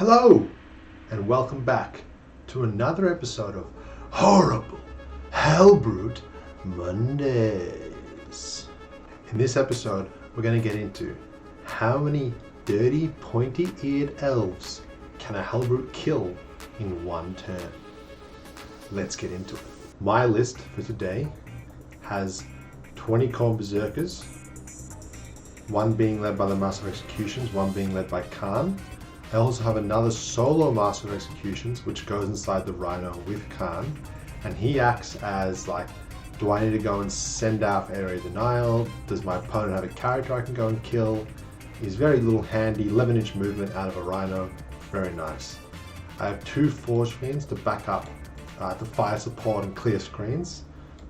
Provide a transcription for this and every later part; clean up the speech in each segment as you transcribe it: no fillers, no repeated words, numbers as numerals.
Hello, and welcome back to another episode of Horrible Helbrute Mondays. In this episode, we're going to get into how many dirty, pointy-eared elves can a Hellbrute kill in one turn. Let's get into it. My list for today has 20 Khorne Berserkers, one being led by the Master of Executions, one being led by Khan. I also have another solo Master of Executions, which goes inside the Rhino with Khan, and he acts as like, do I need to go and send out area denial? Does my opponent have a character I can go and kill? He's very little handy, 11-inch movement out of a Rhino, very nice. I have 2 Forge Fiends to back up the fire support and clear screens,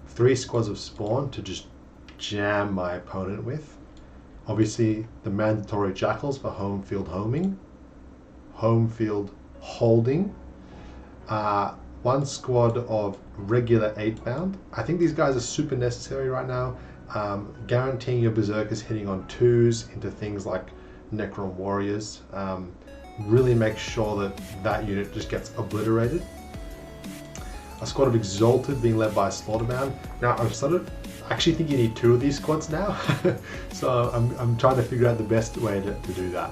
3 squads of Spawn to just jam my opponent with. Obviously the mandatory Jackals for home field homing, home field holding, 1 squad of regular 8-bound. I think these guys are super necessary right now, guaranteeing your Berserkers hitting on 2s into things like Necron Warriors. Really make sure that unit just gets obliterated. A squad of Exalted being led by a Slaughterbound. Now I actually think you need 2 of these squads now, so I'm trying to figure out the best way to do that.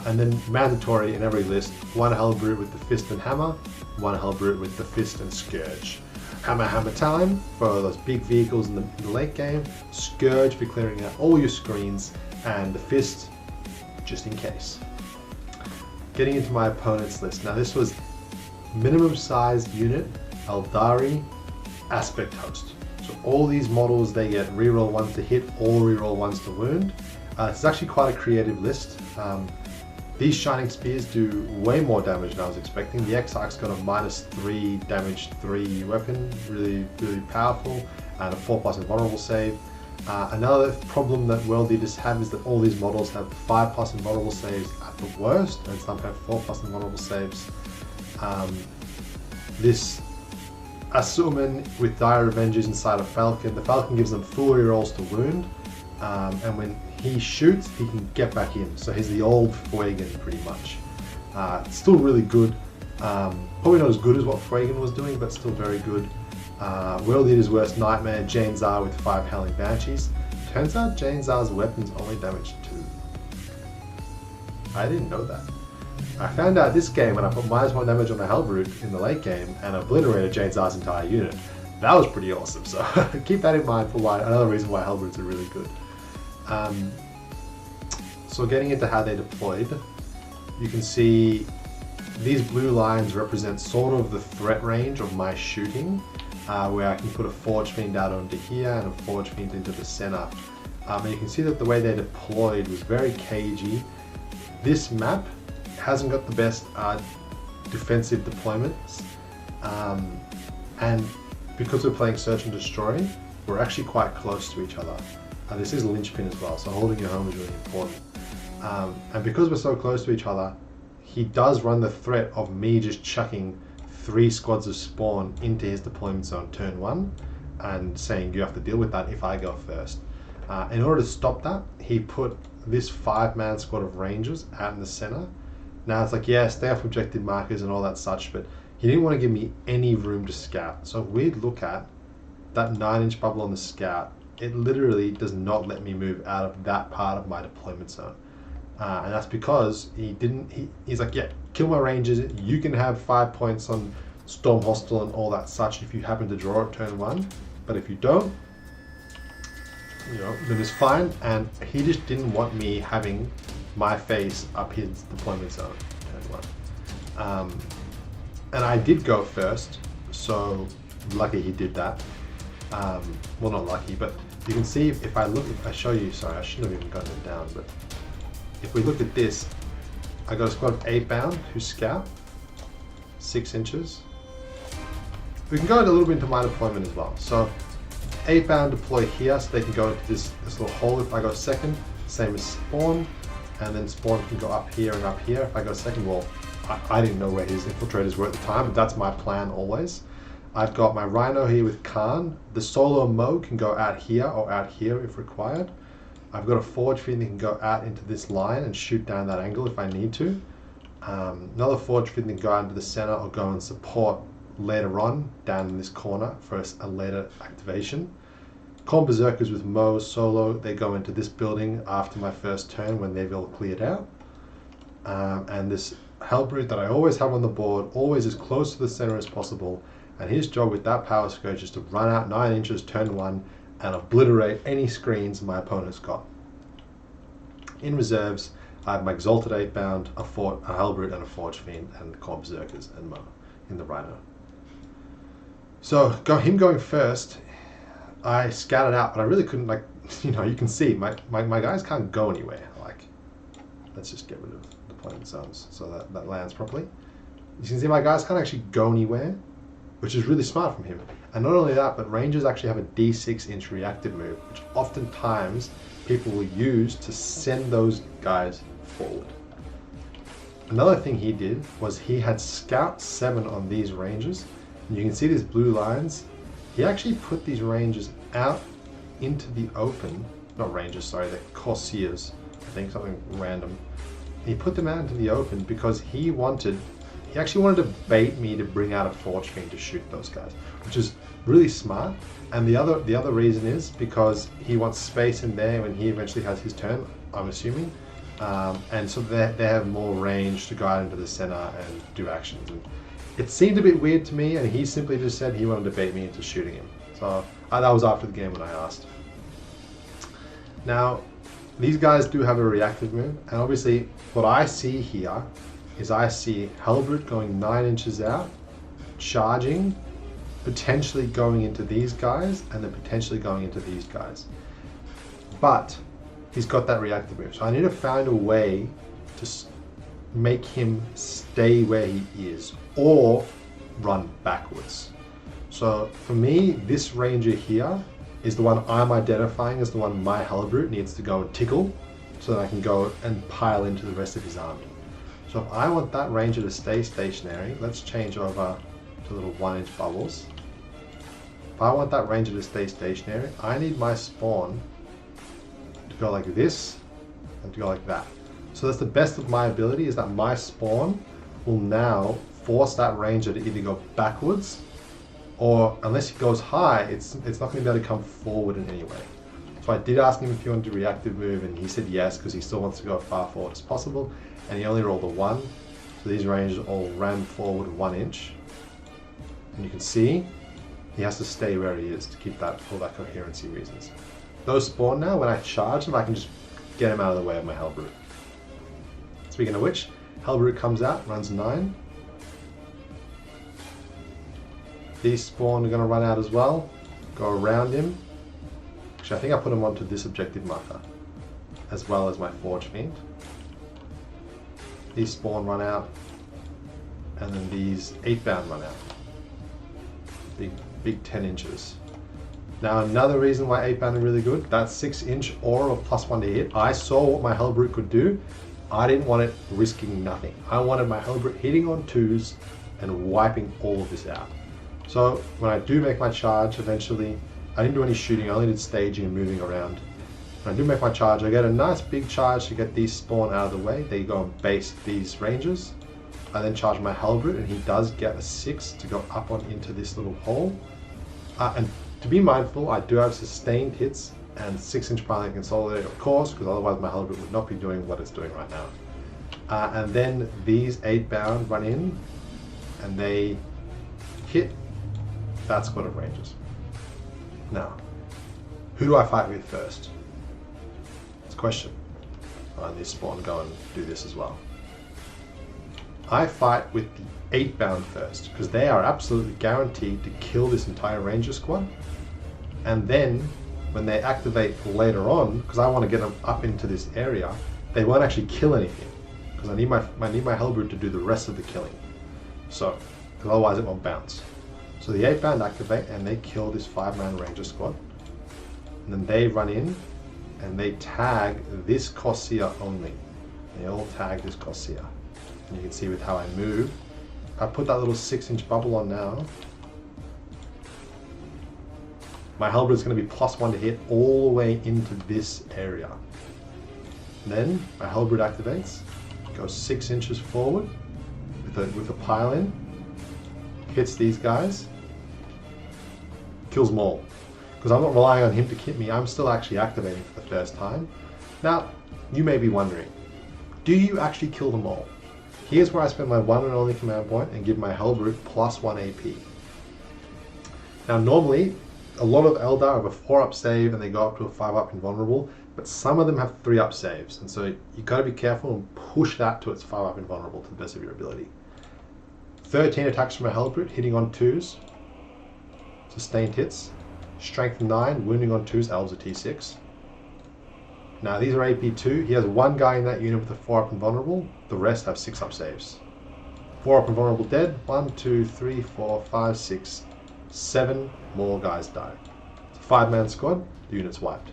And then mandatory in every list, 1 Hellbrute with the Fist and Hammer, 1 Hellbrute with the Fist and Scourge. Hammer time for those big vehicles in the late game, Scourge for clearing out all your screens, and the Fist just in case. Getting into my opponent's list. Now this was minimum sized unit, Eldari, Aspect Host. So all these models, they get reroll 1s to hit or reroll 1s to wound. It's actually quite a creative list. These Shining Spears do way more damage than I was expecting. The Exarch's got a -3 damage 3 weapon, really powerful, and a 4+ invulnerable save. Another problem that World Eaters have is that all these models have 5+ invulnerable saves at the worst, and some have 4+ invulnerable saves. This Asuman with Dire Revengers inside a Falcon. The Falcon gives them full rerolls to wound, and when he shoots, he can get back in. So he's the old Fuegan pretty much. It's still really good. Probably not as good as what Fuegan was doing, but still very good. World Eater's worst nightmare, Jane Zar with 5 Howling Banshees. Turns out Jane Zar's weapons only damage 2. I didn't know that. I found out this game when I put -1 damage on a Hellbrute in the late game and obliterated Jane Zar's entire unit. That was pretty awesome, so keep that in mind for another reason why Hellbrutes are really good. So getting into how they deployed, you can see these blue lines represent sort of the threat range of my shooting, where I can put a Forge Fiend out onto here and a Forge Fiend into the center. And you can see that the way they deployed was very cagey. This map hasn't got the best defensive deployments, and because we're playing Search and Destroy, we're actually quite close to each other. This is a linchpin as well, so holding your home is really important. And because we're so close to each other, he does run the threat of me just chucking 3 squads of Spawn into his deployment zone turn 1 and saying you have to deal with that if I go first. In order to stop that, he put this 5-man squad of Rangers out in the center. Now it's like, yeah, stay off objective markers and all that such, but he didn't want to give me any room to scout. So if we look at that 9-inch bubble on the scout, it literally does not let me move out of that part of my deployment zone. And that's because he's like, yeah, kill my Rangers, you can have 5 points on Storm Hostile and all that such if you happen to draw it turn 1, but if you don't, then it's fine. And he just didn't want me having my face up his deployment zone turn 1. And I did go first, so lucky he did that. Well, not lucky, but you can see if I show you, sorry, I shouldn't have even gotten it down, but if we look at this, I got a squad of 8-bound who scout, 6 inches. We can go a little bit into my deployment as well. So 8-bound deploy here, so they can go into this little hole if I go second, same as Spawn, and then Spawn can go up here and up here. If I go second, well, I didn't know where his infiltrators were at the time, but that's my plan always. I've got my Rhino here with Khan. The solo Mo can go out here or out here if required. I've got a Forge Fiend that can go out into this line and shoot down that angle if I need to. Another Forge Fiend can go out into the center or go and support later on down in this corner for a later activation. Corn Berserkers with Mo solo, they go into this building after my first turn when they've all cleared out. And this Hellbrute that I always have on the board, always as close to the center as possible, and his job with that Power Scourge is to run out 9 inches turn 1 and obliterate any screens my opponent's got. In reserves, I have my Exalted 8-bound, a Hellbrute and a Forge Fiend, and Corn Berserkers and Mo in the Rhino. So him going first, I scattered out, but I really couldn't, like, you can see my guys can't go anywhere. Like, let's just get rid of the playing zones so that lands properly. You can see my guys can't actually go anywhere, which is really smart from him. And not only that, but Rangers actually have a D6-inch reactive move, which oftentimes people will use to send those guys forward. Another thing he did was he had Scout 7 on these Rangers, and you can see these blue lines. He actually put these Rangers out into the open, not Rangers, sorry, they're Corsairs, I think, something random. He put them out into the open because he actually wanted to bait me to bring out a Forge Fiend to shoot those guys, which is really smart. And the other reason is because he wants space in there when he eventually has his turn, I'm assuming. And so they have more range to go out into the center and do actions. And it seemed a bit weird to me, and he simply just said he wanted to bait me into shooting him. So that was after the game when I asked. Now, these guys do have a reactive move, and obviously what I see here is I see Helbrute going 9 inches out, charging, potentially going into these guys, and then potentially going into these guys. But he's got that reactive move, so I need to find a way to make him stay where he is or run backwards. So for me, this Ranger here is the one I'm identifying as the one my Hellbrute needs to go and tickle so that I can go and pile into the rest of his army. So if I want that Ranger to stay stationary, let's change over to little 1-inch bubbles. If I want that Ranger to stay stationary, I need my spawn to go like this and to go like that. So that's the best of my ability, is that my spawn will now force that Ranger to either go backwards, or unless he goes high, it's not going to be able to come forward in any way. So I did ask him if he wanted a reactive move, and he said yes, because he still wants to go as far forward as possible, and he only rolled a 1. So these Rangers all ran forward 1 inch. And you can see he has to stay where he is to keep that, for that coherency reasons. Those spawn now, when I charge them, I can just get him out of the way of my Hellbrute. Speaking of which, Hellbrute comes out, runs 9. These spawn are going to run out as well, go around him. Actually, I think I put him onto this objective marker, as well as my Forge Fiend. These spawn run out, and then these 8-bound run out. Big 10 inches. Now another reason why 8-bound are really good, that 6-inch aura of +1 to hit. I saw what my Hellbrute could do. I didn't want it risking nothing. I wanted my Hellbrute hitting on 2s and wiping all of this out. So when I do make my charge eventually, I didn't do any shooting, I only did staging and moving around. When I do make my charge, I get a nice big charge to get these spawn out of the way. They go and base these Rangers. I then charge my Hellbrute, and he does get a 6 to go up on into this little hole. And to be mindful, I do have sustained hits and 6-inch piling consolidated, of course, because otherwise my Hellbrute would not be doing what it's doing right now. And then these 8-bound run in, and they hit that squad of Rangers. Now, who do I fight with first? It's a question. And this spawn go and do this as well. I fight with the 8-bound first, because they are absolutely guaranteed to kill this entire Ranger squad. And then, when they activate later on, because I want to get them up into this area, they won't actually kill anything, because I need my Hellbrute to do the rest of the killing. So, because otherwise it won't bounce. So the 8-bound activate, and they kill this 5-man Ranger squad. And then they run in, and they tag this Corsair only. They all tag this Corsair. And you can see with how I move, I put that little 6-inch bubble on now. My Hellbrute is going to be +1 to hit all the way into this area. Then my Hellbrute activates, Goes 6 inches forward with a pile in. Hits these guys. Kills them all. Because I'm not relying on him to hit me, I'm still actually activating for the first time. Now, you may be wondering, do you actually kill them all? Here's where I spend my one and only command point and give my Hellbrute plus 1 AP. Now normally, a lot of Eldar have a 4-up save and they go up to a 5-up invulnerable, but some of them have 3-up saves, and so you've got to be careful and push that to its 5-up invulnerable to the best of your ability. 13 attacks from a Hellbrute, hitting on 2s. Sustained hits. Strength 9, wounding on 2s, elves a T6. Now these are AP 2. He has one guy in that unit with a 4-up invulnerable. The rest have 6-up saves. 4-up invulnerable dead. 1, 2, 3, 4, 5, 6, 7 more guys die. It's a 5-man squad. The unit's wiped.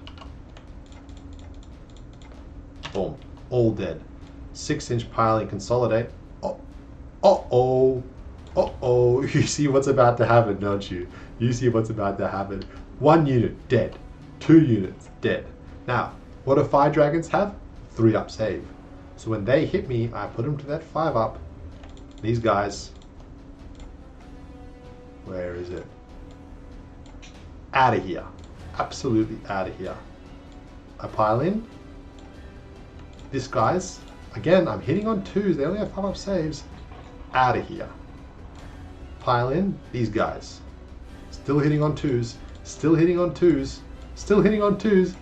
Boom. All dead. 6-inch piling, consolidate. Uh-oh. Uh-oh. You see what's about to happen, don't you? You see what's about to happen. 1 unit, dead. 2 units, dead. Now, what do fire dragons have? 3-up save. So when they hit me, I put them to that 5-up. These guys... Where is it? Out of here. Absolutely out of here. I pile in. This guy's... Again, I'm hitting on 2s. They only have 5-up saves. Out of here. Pile in. These guys. Still hitting on 2s. Still hitting on 2s. Still hitting on 2s.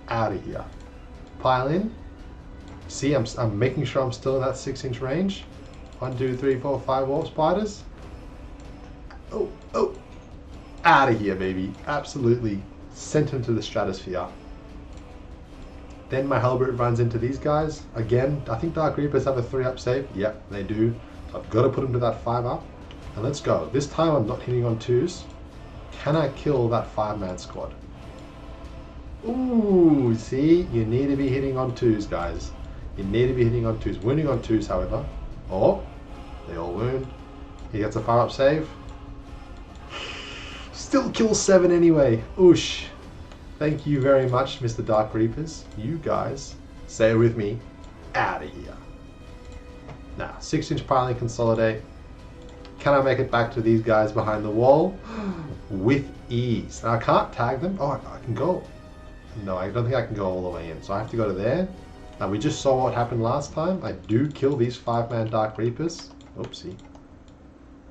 Out of here. Pile in. See, I'm making sure I'm still in that 6-inch range. 1, 2, 3, 4, 5 warp spiders. Oh. Out of here, baby. Absolutely. Sent him to the stratosphere. Then my Hellbrute runs into these guys. Again, I think Dark Reapers have a 3-up save. Yep, they do. So I've got to put them to that 5-up. And let's go. This time I'm not hitting on 2s. Can I kill that 5-man squad? Ooh, see? You need to be hitting on 2s, guys. You need to be hitting on 2s. Wounding on 2s, however. Oh, they all wound. He gets a 5-up save. Still kills 7 anyway. Oosh. Thank you very much, Mr. Dark Reapers. You guys, say it with me, out of here. Now, 6-inch piling, consolidate. Can I make it back to these guys behind the wall? With ease. Now, I can't tag them. Oh, I can go. No, I don't think I can go all the way in. So I have to go to there. Now, we just saw what happened last time. I do kill these 5-man Dark Reapers. Oopsie.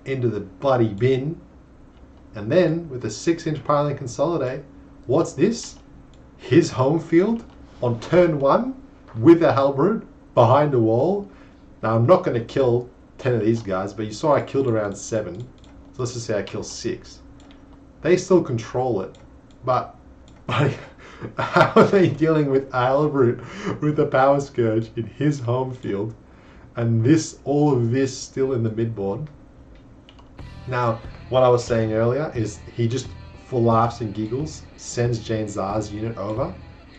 Into the bloody bin. And then, with the 6-inch piling, consolidate. What's this? His home field on turn 1 with a Hellbrute behind a wall. Now, I'm not going to kill 10 of these guys, but you saw I killed around 7. So let's just say I kill 6. They still control it, but how are they dealing with a Hellbrute with a Power Scourge in his home field, and all of this still in the midboard? Now, what I was saying earlier is he just, for laughs and giggles, sends Jane Zar's unit over,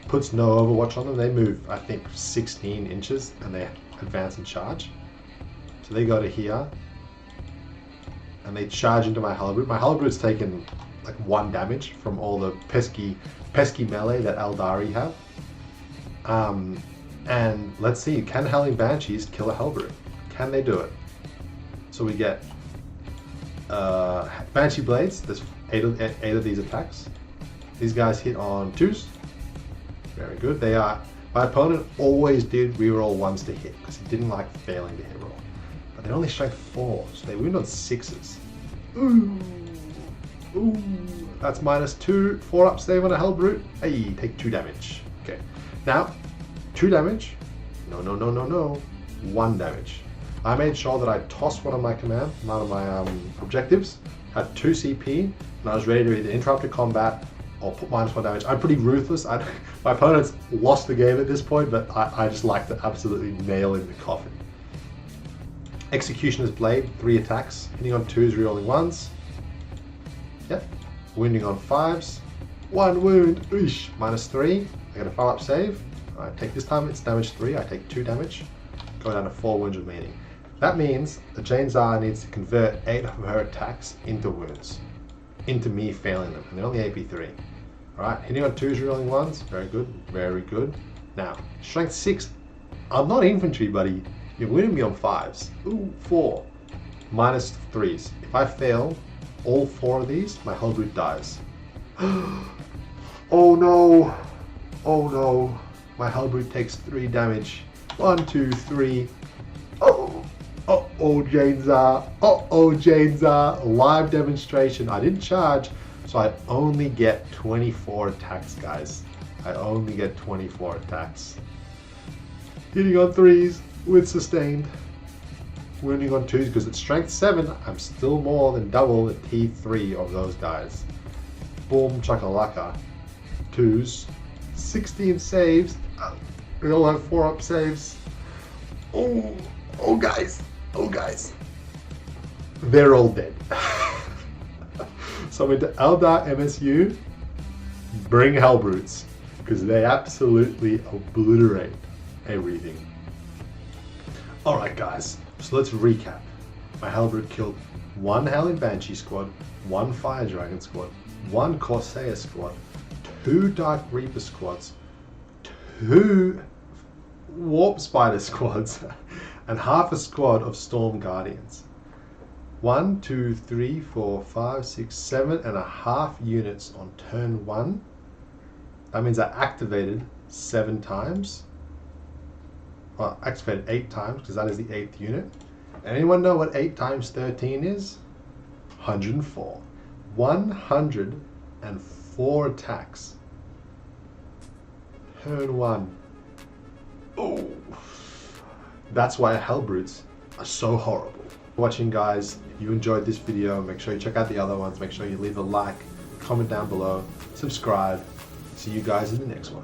puts no Overwatch on them. They move, I think, 16 inches, and they advance and charge. So they go to here, and they charge into my Hellbrute. My Hellbrute's taken like 1 damage from all the pesky melee that Eldari have. And let's see, can Howling Banshees kill a Hellbrute? Can they do it? So we get Banshee Blades. There's 8 of these attacks. These guys hit on 2s. Very good. They are... My opponent always did reroll 1s to hit because he didn't like failing to hit roll. But they're only strength 4, so they wound on 6s. Ooh. That's -2. 4-up save on a Hellbrute. Hey, take 2 damage. Okay. Now, 2 damage. No. 1 damage. I made sure that I tossed one of my objectives, had 2 CP, and I was ready to either interrupt a combat or put -1 damage. I'm pretty ruthless. My opponent's lost the game at this point, but I just like to absolutely nail in the coffin. Executioner's Blade, 3 attacks, hitting on 2s, rerolling 1s. Yep. Wounding on 5s. 1 wound. Oosh. -3. I get a 5-up save. I take this time, it's damage 3. I take 2 damage. Go down to 4 wounds remaining. That means the Jane Zar needs to convert 8 of her attacks into wounds. Into me failing them. And they're only AP 3. Alright, hitting on 2s, rerolling 1s. Very good. Very good. Now, strength 6. I'm not infantry, buddy. You're winning me on 5s. Ooh, 4. Minus 3s. If I fail all 4 of these, my Hellbrute dies. Oh no! Oh no! My Hellbrute takes 3 damage. 1, 2, 3. Oh! Uh-oh, Janezar. Uh-oh, Janezar. Live demonstration. I didn't charge, so I only get 24 attacks, guys. I only get 24 attacks. Hitting on 3s with sustained. Wounding on 2s because it's strength 7. I'm still more than double the T3 of those guys. Boom, chakalaka. 2s. 16 saves. We all have 4-up saves. Oh, oh guys. Oh guys. They're all dead. So I'm into Eldar MSU. Bring Hellbrutes, because they absolutely obliterate everything. Alright guys, so let's recap. My Hellbrute killed 1 Howling Banchee squad, 1 Fire Dragon squad, 1 Corsair squad, 2 Dark Reaper squads, 2 Warp Spider squads, and half a squad of Storm Guardians. 1, 2, 3, 4, 5, 6, 7.5 units on turn 1. That means I activated 7 times. Well, activated 8 times because that is the 8th unit. Anyone know what 8 times 13 is? 104. 104 attacks. Turn 1. Oh, that's why Hellbrutes are so horrible. Watching guys, if you enjoyed this video, make sure you check out the other ones. Make sure you leave a like, comment down below, subscribe. See you guys in the next one.